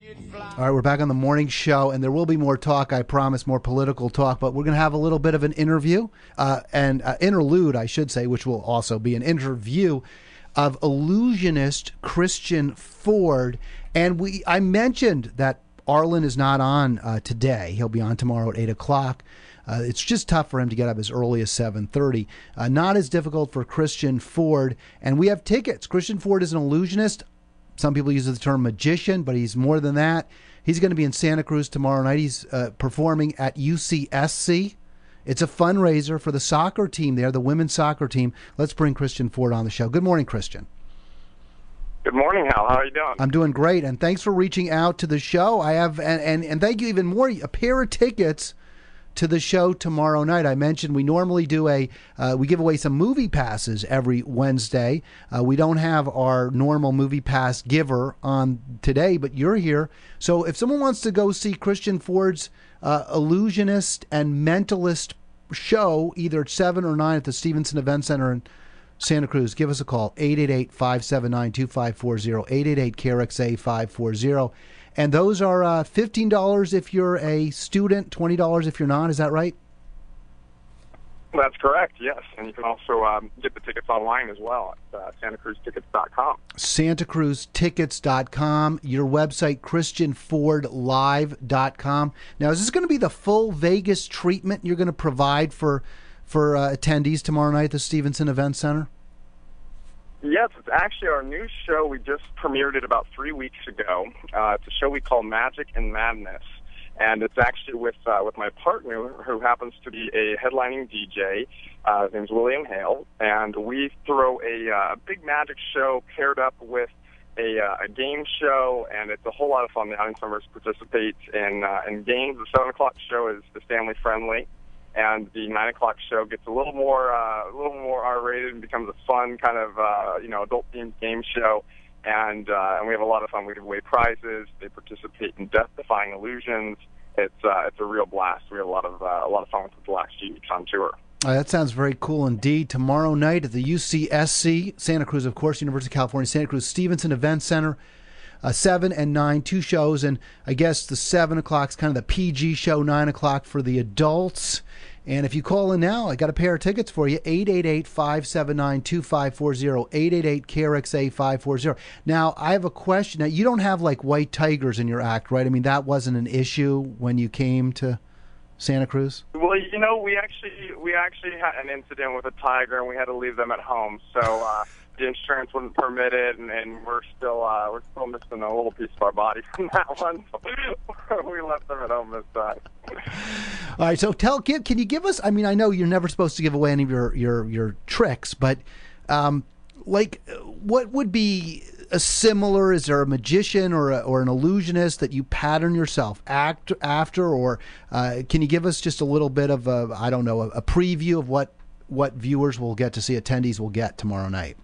All right, we're back on the morning show, and there will be more talk, I promise, more political talk, but we're going to have a little bit of an interview, and interlude, I should say, which will also be an interview of Illusionist Christian Ford. And I mentioned that Arlen is not on today. He'll be on tomorrow at 8 o'clock. It's just tough for him to get up as early as 7:30. Not as difficult for Christian Ford, and we have tickets. Christian Ford is an illusionist. Some people use the term magician, but he's more than that. He's going to be in Santa Cruz tomorrow night. He's performing at UCSC. It's a fundraiser for the soccer team there, the women's soccer team. Let's bring Christian Ford on the show. Good morning, Christian. Good morning, Hal. How are you doing? I'm doing great, and thanks for reaching out to the show. I have, and thank you even more, a pair of tickets to the show tomorrow night. I mentioned we normally do we give away some movie passes every Wednesday. We don't have our normal movie pass giver on today, but you're here. So if someone wants to go see Christian Ford's Illusionist and Mentalist show, either at 7 or 9 at the Stevenson Event Center in Santa Cruz, give us a call, 888-579-2540, 888-KRXA 540. And those are $15 if you're a student, $20 if you're not. Is that right? That's correct, yes. And you can also get the tickets online as well at SantaCruzTickets.com. SantaCruzTickets.com. Your website, ChristianFordLive.com. Now, is this going to be the full Vegas treatment you're going to provide for attendees tomorrow night at the Stevenson Event Center? Yes, it's actually our new show. We just premiered it about 3 weeks ago. It's a show we call Magic and Madness, and it's actually with my partner, who happens to be a headlining DJ. His name's William Hale, and we throw a big magic show paired up with a game show, and it's a whole lot of fun. The audience members participate in games. The 7 o'clock show is family friendly. And the 9 o'clock show gets a little more R-rated and becomes a fun kind of adult-themed game show, and we have a lot of fun. We give away prizes. They participate in death-defying illusions. It's a real blast. We have a lot of fun with the last few weeks on tour. That sounds very cool indeed. Tomorrow night at the UCSC, Santa Cruz, of course, University of California, Santa Cruz Stevenson Event Center. 7 and 9, 2 shows, and I guess the 7 o'clock's kind of the PG show, 9 o'clock for the adults. And if you call in now, I got a pair of tickets for you, 888-579-2540, 888-KRXA 540. Now, I have a question. Now, you don't have like white tigers in your act, right? I mean, that wasn't an issue when you came to Santa Cruz? Well, we actually had an incident with a tiger, and we had to leave them at home. So the insurance wouldn't permit it, and we're still missing a little piece of our body from that one. So we left them at home this time. All right. So can you give us? I mean, I know you're never supposed to give away any of your tricks, but what would be a similar? Is there a magician or an illusionist that you pattern yourself after, or can you give us just a little bit of a preview of what viewers will get to see, attendees will get tomorrow night?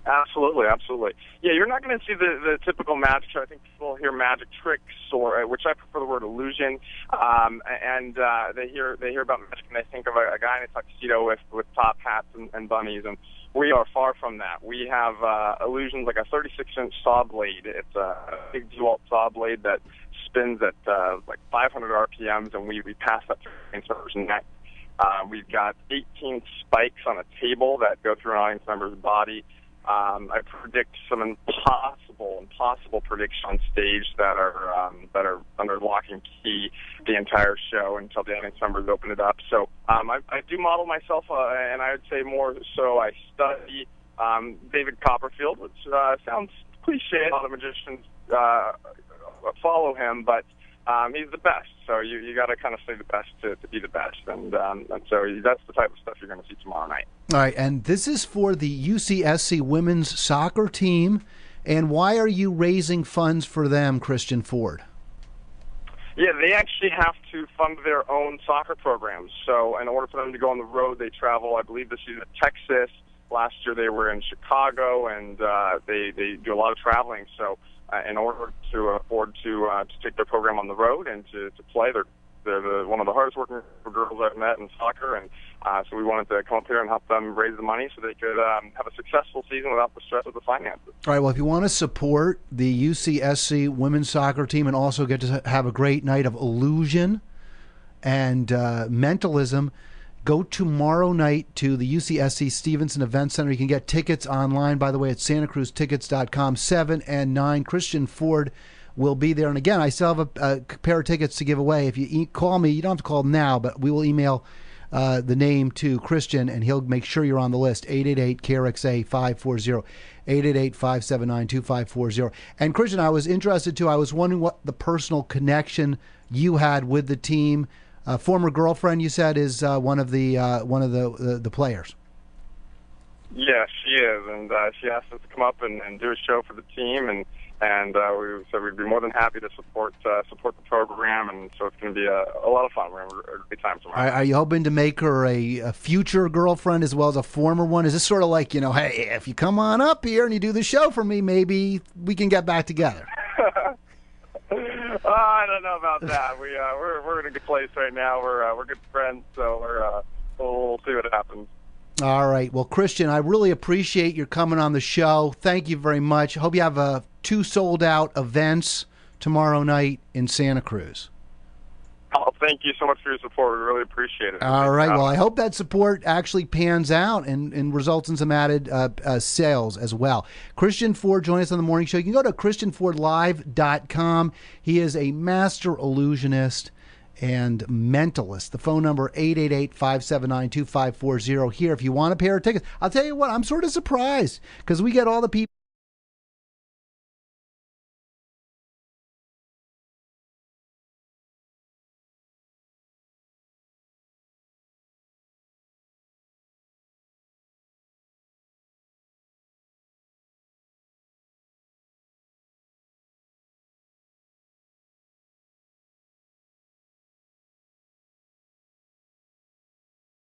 Absolutely. Yeah, you're not going to see the typical magic show. I think people hear magic tricks, which I prefer the word illusion, and they hear about magic and they think of a guy in a tuxedo with top hats and bunnies, and we are far from that. We have illusions like a 36-inch saw blade. It's a big DeWalt saw blade that spins at like 500 RPMs, and we pass that through an audience member's neck. We've got 18 spikes on a table that go through an audience member's body. I predict some impossible predictions on stage that are under lock and key the entire show until the audience members open it up. So I do model myself, and I would say more so I study David Copperfield, which sounds cliche. A lot of magicians follow him, but he's the best. So you got to kind of say the best to be the best, and so that's the type of stuff you're going to see tomorrow night. All right, and this is for the UCSC women's soccer team. And why are you raising funds for them, Christian Ford? Yeah, they actually have to fund their own soccer programs. So in order for them to go on the road, they travel, I believe this year to Texas. Last year they were in Chicago, and they do a lot of traveling. So in order to afford to take their program on the road and to play, they're one of the hardest working girls I've met in soccer, and so we wanted to come up here and help them raise the money so they could have a successful season without the stress of the finances. All right, well, if you want to support the UCSC women's soccer team and also get to have a great night of illusion and mentalism, go tomorrow night to the UCSC Stevenson Event Center. You can get tickets online, by the way, at santacruztickets.com. 7 and 9. Christian Ford will be there. And again, I still have a pair of tickets to give away. If you call me, you don't have to call now, but we will email the name to Christian, and he'll make sure you're on the list. 888-KRXA 540, 888-579-2540. And Christian, I was interested too. I was wondering what the personal connection you had with the team. Former girlfriend, you said, is one of the players. Yes, she is, and she asked us to come up and do a show for the team, and we said we'd be more than happy to support the program, and so it's going to be a lot of fun. We're going to have a great time tomorrow. Are you hoping to make her a future girlfriend as well as a former one? Is this sort of like, hey, if you come on up here and you do the show for me, maybe we can get back together? I don't know about that. We're in a good place right now. We're good friends, so we'll see what happens. All right. Well, Christian, I really appreciate your coming on the show. Thank you very much. Hope you have 2 sold-out events tomorrow night in Santa Cruz. Oh, thank you so much for your support. We really appreciate it. All right. Well, I hope that support actually pans out and results in some added sales as well. Christian Ford join us on the morning show. You can go to ChristianFordLive.com. He is a master illusionist and mentalist. The phone number 888-579-2540 here if you want a pair of tickets. I'll tell you what, I'm sort of surprised because we get all the people